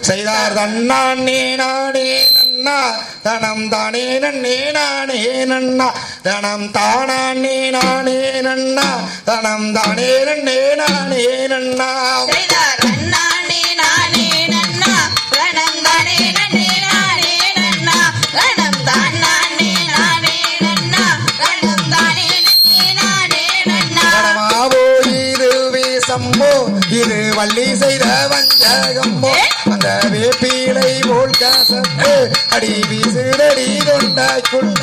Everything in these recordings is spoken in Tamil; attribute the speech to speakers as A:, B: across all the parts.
A: செய்தார் தன்னானே நானே நன்னா தனம் தானே நன்னே நானே நன்னா தனம் தானே நானே நன்னா தனம் தானே நன்னே நானே நன்னா
B: செய்தார் தன்னானே நானே நன்னா தனம் தானே நன்னே நானே நன்னா தனம் தானே நானே நன்னா தனம் தானே நன்னே நானே நன்னா
A: தனமாவோ இதுவே சம்மோ இது வள்ளி செய்த வஞ்சகம்மோ அந்த வேப்பிலை போல் காசத்து அடி வீசுதடி கொண்டாய்க்குள்ள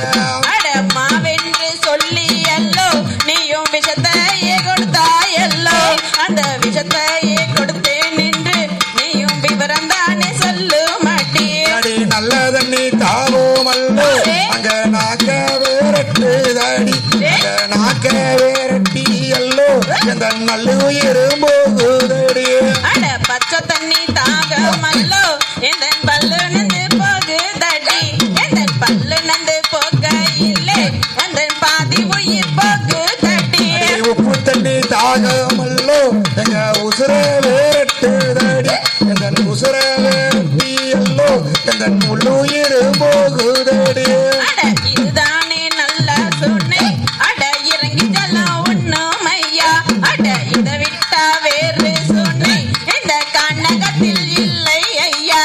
B: அடம்மாவென்று சொல்லி அல்லோ நீயும் விஷத்தையே கொடுத்தாயல்லோ அந்த விஷத்தையே கொடுத்தேன் என்று நீயும் விவரம் தானே சொல்லு மாட்டி
A: அடி நல்ல தண்ணி தாவோம் அல்லோ அங்க நாக்க வேரட்டுதடி அங்க நாக்க வேரட்டி அல்லோ எந்த நல்ல உயிரும் போகுதடி
B: அட பச்சை தண்ணி தாகமல்லோ எந்த பல்லு நந்து போகுதடி எந்த பல்லு நந்து போகையில்லை அந்த பாதி உயிர் போகுதடி
A: உப்பு தண்ணி தாகமல்லோ எங்க உசுர வேரட்டுதடி எந்த உசுர வேரட்டி அல்லோ எந்த முள்ளுயிர் போகுதடி
B: அட இதுதானே நல்ல சொன்னை அட இறங்கி ஜலம் ஒண்ணும் ஐயா அட இதை விட்டா வேறு சொன்னை இந்த கண்ணகத்தில் இல்லை ஐயா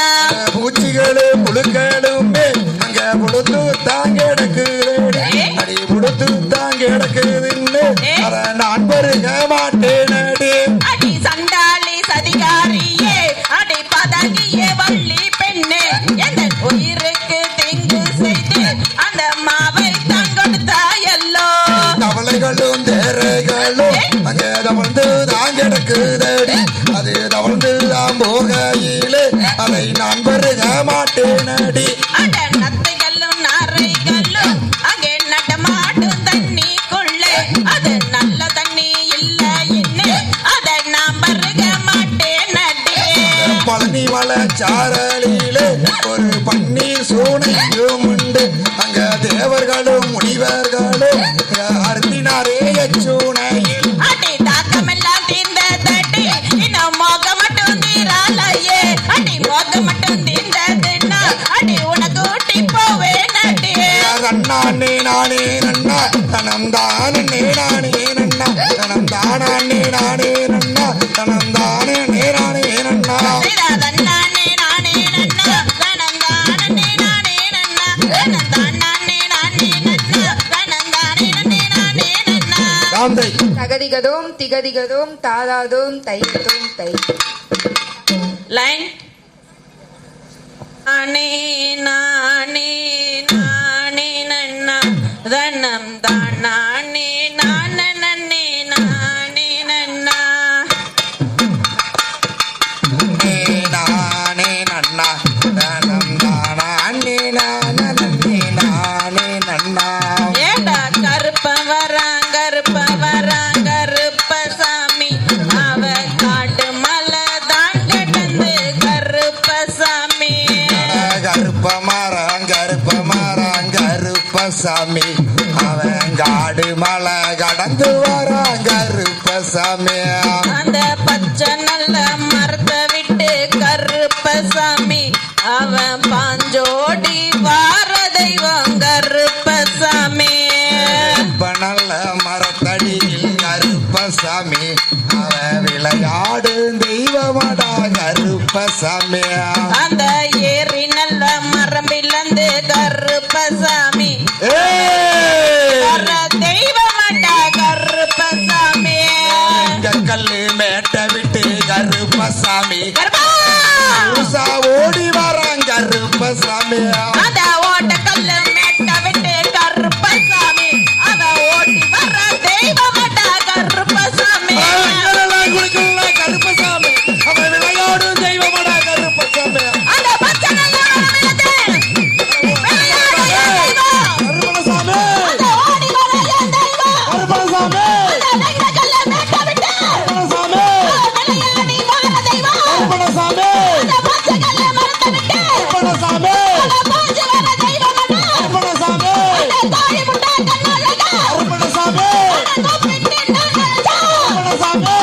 A: பூச்சிகளு புழுக்களுமே அங்க புழுத்து தாங்க கிடக்குது அடி புழுத்து தாங்க கிடக்குதுன்னு அத நான் பருக மாட்டேன்
B: அடி சண்டாளி சதிகாரியே அடி பதகியே வள்ளி பெண்ணே எந்த உயிருக்கு தீங்கு செய்து அந்த மாவை தான் கொடுத்தாயல்லோ
A: தவளைகளும் தேரைகளும் அங்க தவழ்ந்து தான் கிடக்குதடி அது தவழ்ந்து தான் போகையிலே அதை நான் பருக மாட்டேன் அடி
B: அட நத்தைகளும் நாரைகளும் அங்கே நடமாடும் தண்ணிக்குள்ளே அது நல்ல தண்ணி இல்ல என்ன அதை நான் பருக மாட்டேன் அடி
A: பழனி மலைச்சாரலிலே ஒரு பன்னீர் சூனையும் உண்டு அங்க தேவர்களும் முனிவர்களும் அருந்தினாரே சூனையில்
B: அடி தாக்கமெல்லாம் தீர்ந்ததடி இன்னும் மோக மட்டும் தீராலையே அடி மோக மட்டும் தீர்ந்ததுன்னா அடி உனக்கு ஊட்டி போவேன்
A: தானே நானே நன்னா தனம் தானே நானே நன்னா தனம் தானே நானே நன்னா தனம் தானே நானே நன்னா
C: தகதிகதோம் திகதிகதோம் தாதாதோம் தைத்தோம் தை
B: லைன் நானே நானே நானே நன்னா தனம் தான் நானே நானே நன்னே நானே நன்னா
A: நானே நன்னா தனம் தானே நானே நானே நன்னா
B: ஏடா கருப்ப வராங்க கருப்பசாமி அவ காட்டு மலை தான் கடந்து கருப்பசாமி
A: கருப்பசாமி அவன் காடு மலை கடந்து வரான் கருப்பசாமி
B: அந்த பச்சை நல்ல மரத்தை விட்டு கருப்பசாமி அவன் பாஞ்சோடி வார தெய்வம் கருப்பசாமி
A: நல்ல மரத்தடியில் கருப்பசாமி அவன் விளையாடு தெய்வமடா கருப்பசாமி
B: அந்த ஏரி நல்ல மரம் விளந்து கருப்பசாமி தெய்வமடா கருப்பசாமி
A: கல்லு மேட்ட விட்டு கருப்பசாமி ஓடி வரான் கருப்பசாமி
B: அத ஓட்ட கல்லு மேட்ட விட்டு கருப்பசாமி அத ஓட்டி வர தெய்வமடா கருப்பசாமி
A: கருப்பசாமி அவன் விளையாடு தெய்வமடா கருப்பசாமி
B: அந்த பச்சை நல்ல மரம் விளந்து
A: கருப்பசாமி
B: அத ஓடி வர என் தெய்வம்
A: கருப்பசாமி
B: அந்த கல்லு மேட்ட விட்டு
A: கருப்பசாமி
B: விளையாடி வர தெய்வம்
A: கருப்பசாமி
B: அந்த பச்சை கல்லு மரத்தை விட்டு
A: கருப்பசாமி
B: பாஞ்சு வர தெய்வமடா
A: கருப்பசாமி
B: தாய் முட்டா கண்ணழகா
A: கருப்பசாமி
B: கூப்பிட்டு நானழகா
A: கருப்பசாமி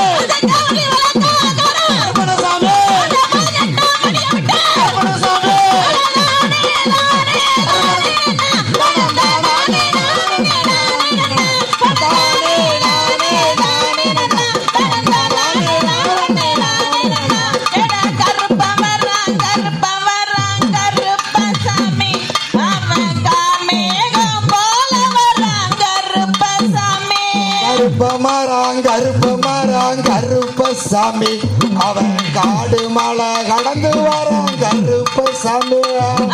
B: தாவி வளர்த்தாகரா
A: கருப்பசாமி கருப்பசாமி
B: கருப்பசாமி அவன் காமேகம் போல வரான் கருப்பசாமி
A: கருப்பசாமி அவன் காடு மலை கடந்து வரான் கருப்பசாமி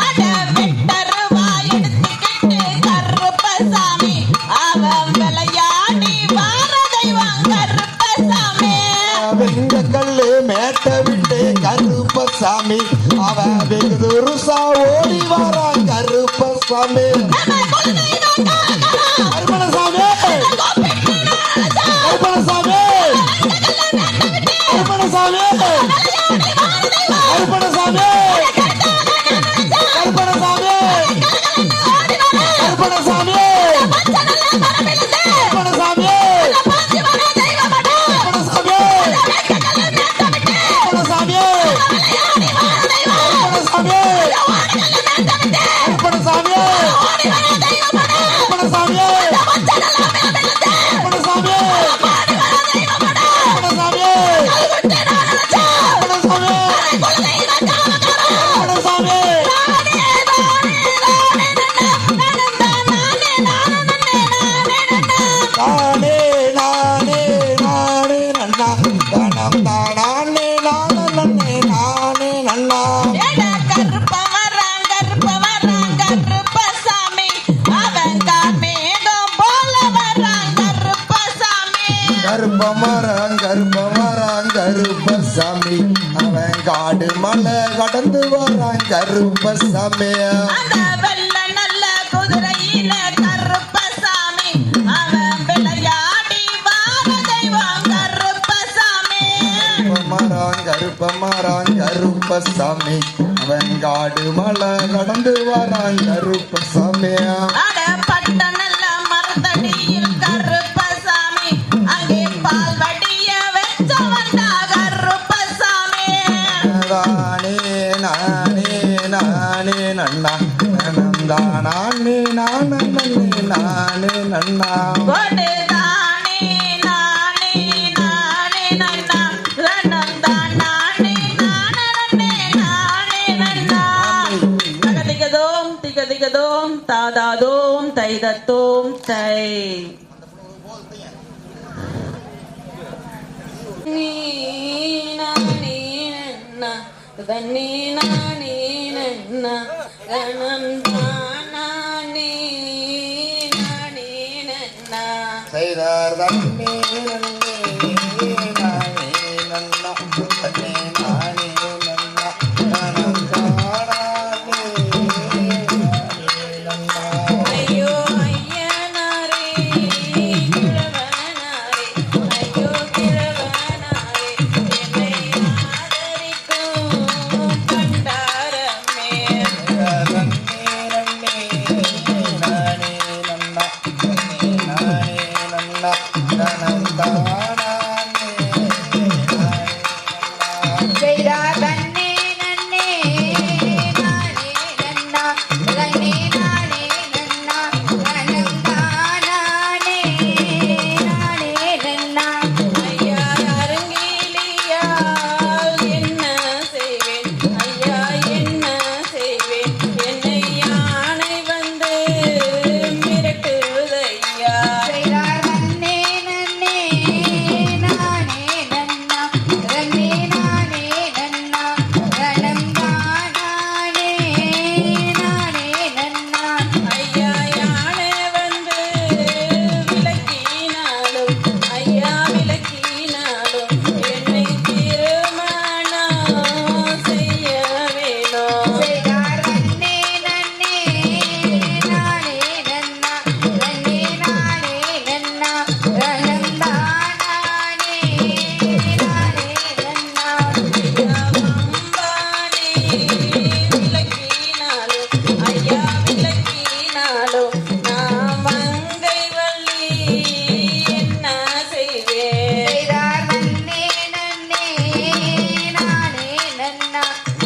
B: அட வெட்டருவா எடுத்துக்கிட்டு கருப்பசாமி அவன் விளையாடி வார தெய்வம் கருப்பசாமி
A: வெங்க கல்லு மேட்ட விட்டு கருப்பசாமி அவன் வெகு துருசா ஓடி வரான் கருப்பசாமி கருப்பசாமி கருப்பசாமி கருப்பசாமி கருப்பசாமி கருப்பசாமி கருப்பசாமி கருப்பசாமி நானே நானே நானே நன்னா தனம் தானே நானே நானே நன்னா
B: கருப்பசாமி அவன் காமேகம் போல வரான் கருப்பசாமி
A: கருப்பசாமி அவன் காடு மலை கடந்து வரான் கருப்பசாமி
B: அந்த வெள்ள நல்ல குதிரையில கருப்பசாமி அவன் விளையாடி வார தெய்வம் கருப்பசாமி
A: கருப்பசாமி அவன் காடு மலை கடந்து வரான் கருப்பசாமி
B: அட பட்ட நல்ல மரத்தடியில் கருப்பசாமி அங்கே பால் வடிய வச்ச வந்தா கருப்பசாமி
A: நானே நானே நானே நன்னா தானே நானே நானே நன்னா
B: கொடு தானே நானே நானே நன்னா தனம் தான் நானே நானே நானே நன்னா தகதிகதோம் திகதிகதோம் தாதாதோம் தைதத்தோம் தை நீ நானே நன்னா தன்னே நானே நன்னா தனம் தான் நானே நானே நன்னா
A: செய்தார் தன்னே நன்னே நானே நன்னா தன்னே நானே நன்னா நானம் தானே நன்னா
B: ஐயோ ஐயனாரே கிழவனாரே ஐயோ கிழவனாரே என்னை ஆதரிக்கும் பண்டாரமே
A: நன்னே நன்னே நானே நன்னா தன்னே நானே நன்னா நானம் தானே
C: செய்தார் தன்னே நன்னே நானே நன்னா தன்னே நானே நன்னா தனம் தானே நானே நன்னா
B: ஐயா அருங்கிலியால் என்ன செய்வேன் ஐயா என்ன செய்வேன் என்னை யானை வந்து மிரட்டுதையா
C: செய்தார் தன்னே நன்னே நானே நன்னா தன்னே நானே நன்னா தனம் தானே நானே நன்னா
B: ஐயா யானை வந்து விளக்கினாலும் ஐயா விளக்கினாலும் என்னை திருமணம் செய்ய வேணும்
C: செய்தார் தன்னே நன்னே நானே நன்னா தன்னே நானே நன்னா தனம் தானே நானே நன்னா
B: ஐயா வம்பானே விளக்கினாலும் ஐயா விளக்கினாலும் நான் மங்கை வள்ளி என்ன செய்வேன்
C: செய்தார் தன்னே நன்னே நானே நன்னா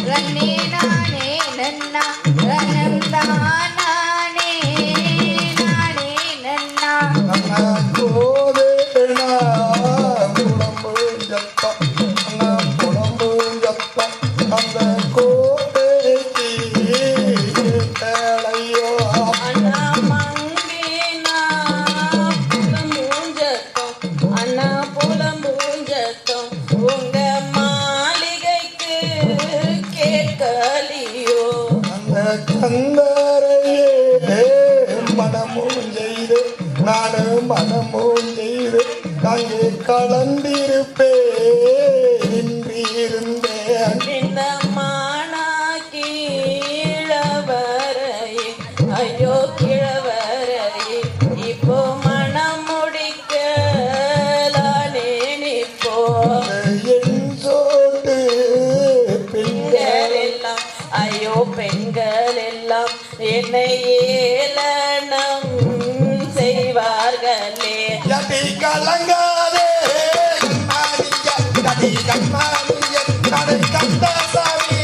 C: தன்னே நானே நன்னா தனம் தானே நானே நன்னா
B: அண்ணா மங்கேனா புலம்பூஞ்சத்தம் அண்ணா புலம்பூஞ்சத்தம் உங்க மாளிகைக்கு கேட்கலியோ
A: மனமும் செய்து அங்கே கலந்திருப்பே இன்றி இருந்தேன்
B: இந்த மானா கீழவரையே ஐயோ கிழவரையே இப்போ மனம் முடிக்கலானே நிப்போ
A: என் சோட்டு
B: பெண்கள் எல்லாம் ஐயோ பெண்கள் எல்லாம் என்னை ஏளனம் செய்வார்களே
A: யதி கலங்காதே கதி கண்மானிய கடை கண்ட சாமி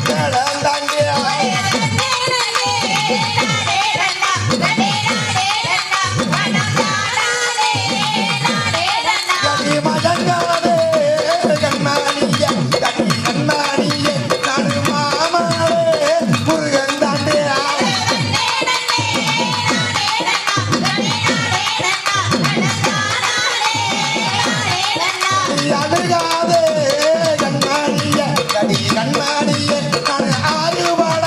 A: கடந்தாண்டியா கதி மதங்காதே கண்மானிய கதி கண்மானிய நடு மாமாவே முருகன் தாண்டியா அழுகாதே கண்மானிய கடி கண்மானிய நான் ஆறுபாட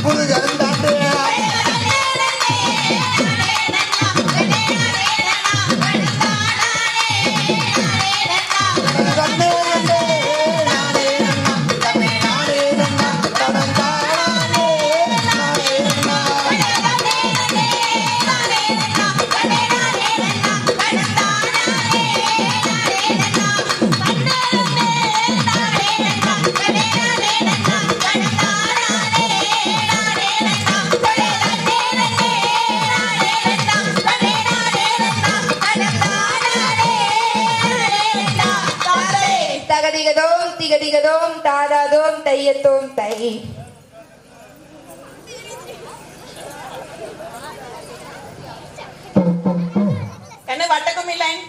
A: முருகன் தாண்டியா
C: தகதிகதோம் திகதிகதோம் தாதாதோம் தையத்தோம் தை
B: வட்டக்கும்மி லைன்.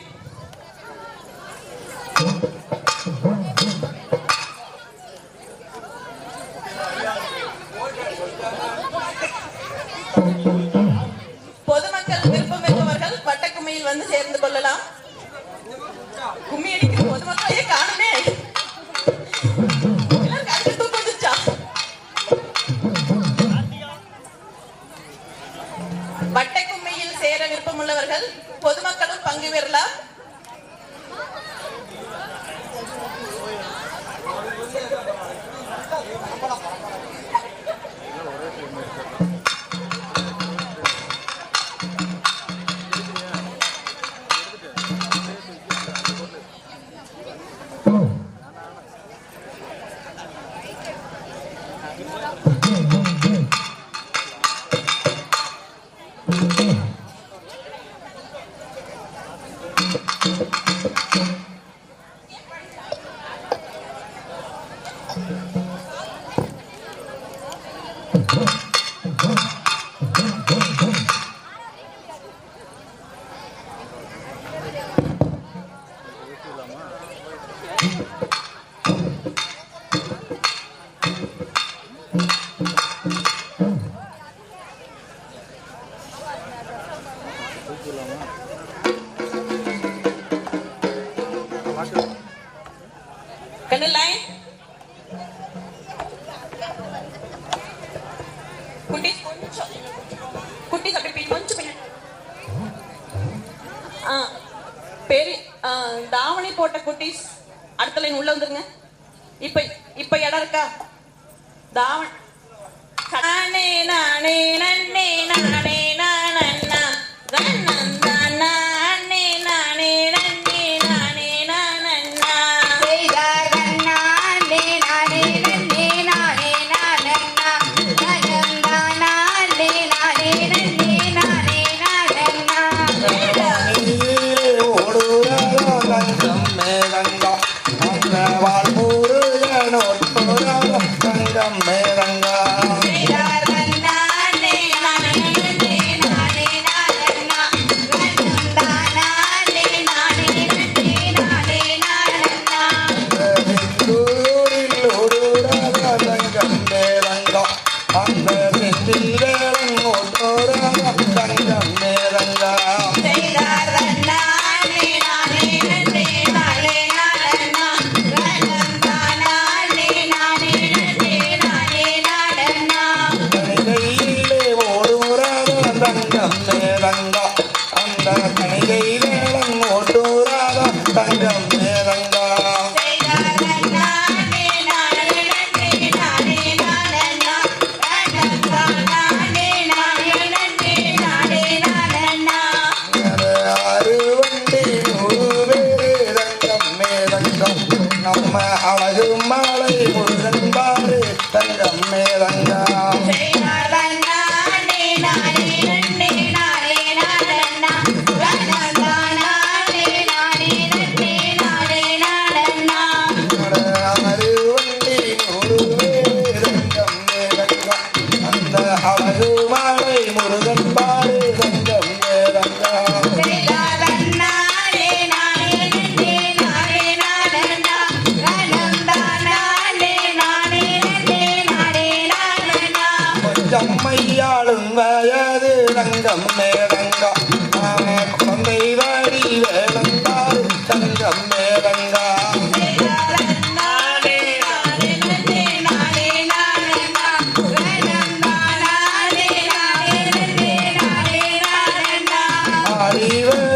B: பொதுமக்கள் விருப்பம் பெற்றவர்கள் வட்டக்கும்மியில் வந்து சேர்ந்து கொள்ளலாம். கும்மி அடிக்கிற பொதுமக்களையே காணுமே. வட்டக்கும்மியில் சேர விருப்பம் உள்ளவர்கள் பொதுமக்களும் பங்கு பெறலாம். Can you line? குட்டீஸ் அப்படி கொஞ்சம் பின்னாடி. பெரிய தாவணி போட்ட குட்டீஸ் அடுத்த லைன் உள்ள வந்துருங்க. இப்ப இடம் இருக்கா? தாவணி நானே நானே நன்னே நானே நானண்ணா கண்ணந்தா நானே நானே நன்னே நானே நானண்ணா
C: நானே நானே நன்னே நானே நானண்ணா கண்ணந்தா நானே நானே நன்னே நானே நானண்ணா
A: ஓடுறாரோ தங்கம் மேலங்கா அந்த வாழ்முருகனோ தங்கம் மேலங்கா அழகு மாலை முருகன் பாரு தங்கம் மேலங்கா அழகு மாலை முருகன் பாரு தங்கம் மேலங்கா மையாளும் வயது தங்கம் மேலங்கா குழந்தை வாடி வேளந்தாரு தங்கம் மேலங்கா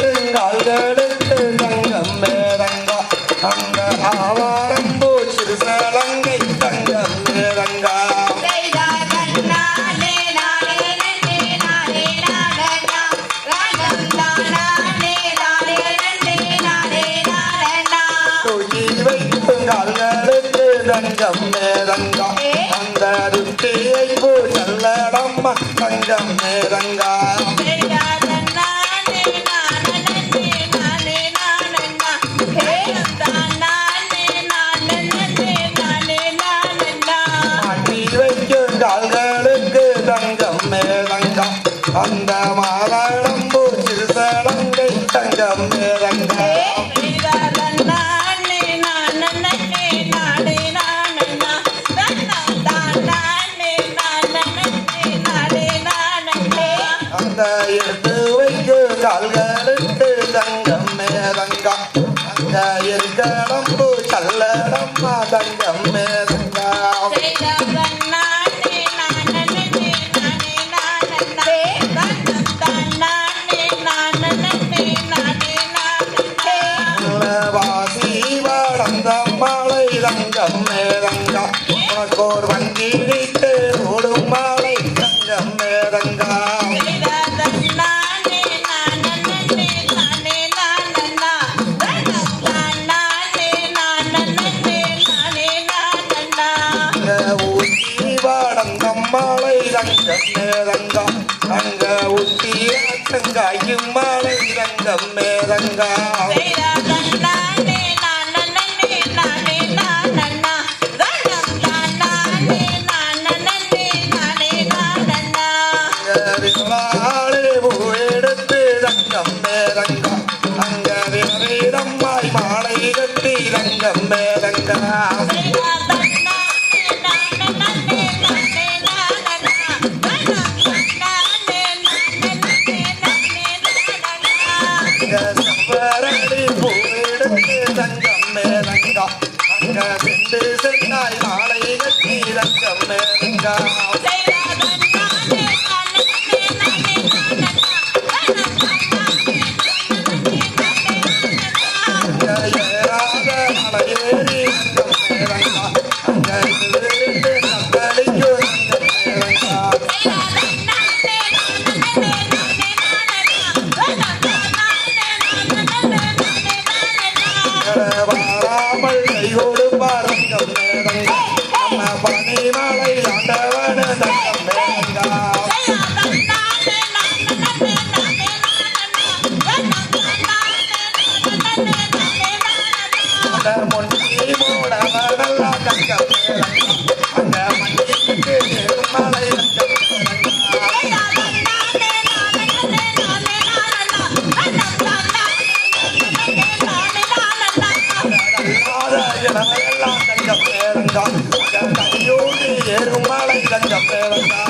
A: ஆடிவருங்கால்களுக்கு தங்கம் மேலங்கா அந்த ஆவாரம்பூ சிறுசலங்கை தங்கம் மேலங்கா தங்கம் மேலங்கா அந்த ருத்தியை பூசல்லடம்மா தங்கம் மேலங்கா அடி வைக்கும் கால்களுக்கு தங்கம் மேலங்கா அந்த மாதளம்பூ சிறுசலங்கை தங்கம் எடுத்து வைக்கு கால்களுக்கு தங்கம் மேதங்கா அங்க இருக்கடம்பு கல்லடம்மா தங்கம் மேதங்கா வாசி வளர்ந்த மாலை தங்கம் மேதங்கா உனக்கோர் வங்கி வீட்டு ஓடும் மாலை தங்கம் மேதங்கா ஊட்டி வளர்ந்த மாலை தங்கம் மேதங்கா அங்க ஊட்டி தங்காயும் மாலை தங்கம் மேதங்கா எடுத்து தங்கம் மேதங்கா அங்க வீரம்மாய் மாலை கட்டி தங்கம் மேதங்கா செம்பரடி பூ எடுத்து தங்கம் மேதங்கா அங்க சென்று சென்னாய் மாலை கட்டி தங்கம் மேதங்கா பனிமலை ஆண்டவன தங்கம் மேதங்கா முன்னிலை மூடவனல்லா தங்கம் மேதங்கா அங்க மண்ணிற்கு திருமலை எல்லாம் தங்கம் மேதங்கா கையோடு ஏறுமலை தங்கம் மேதங்கா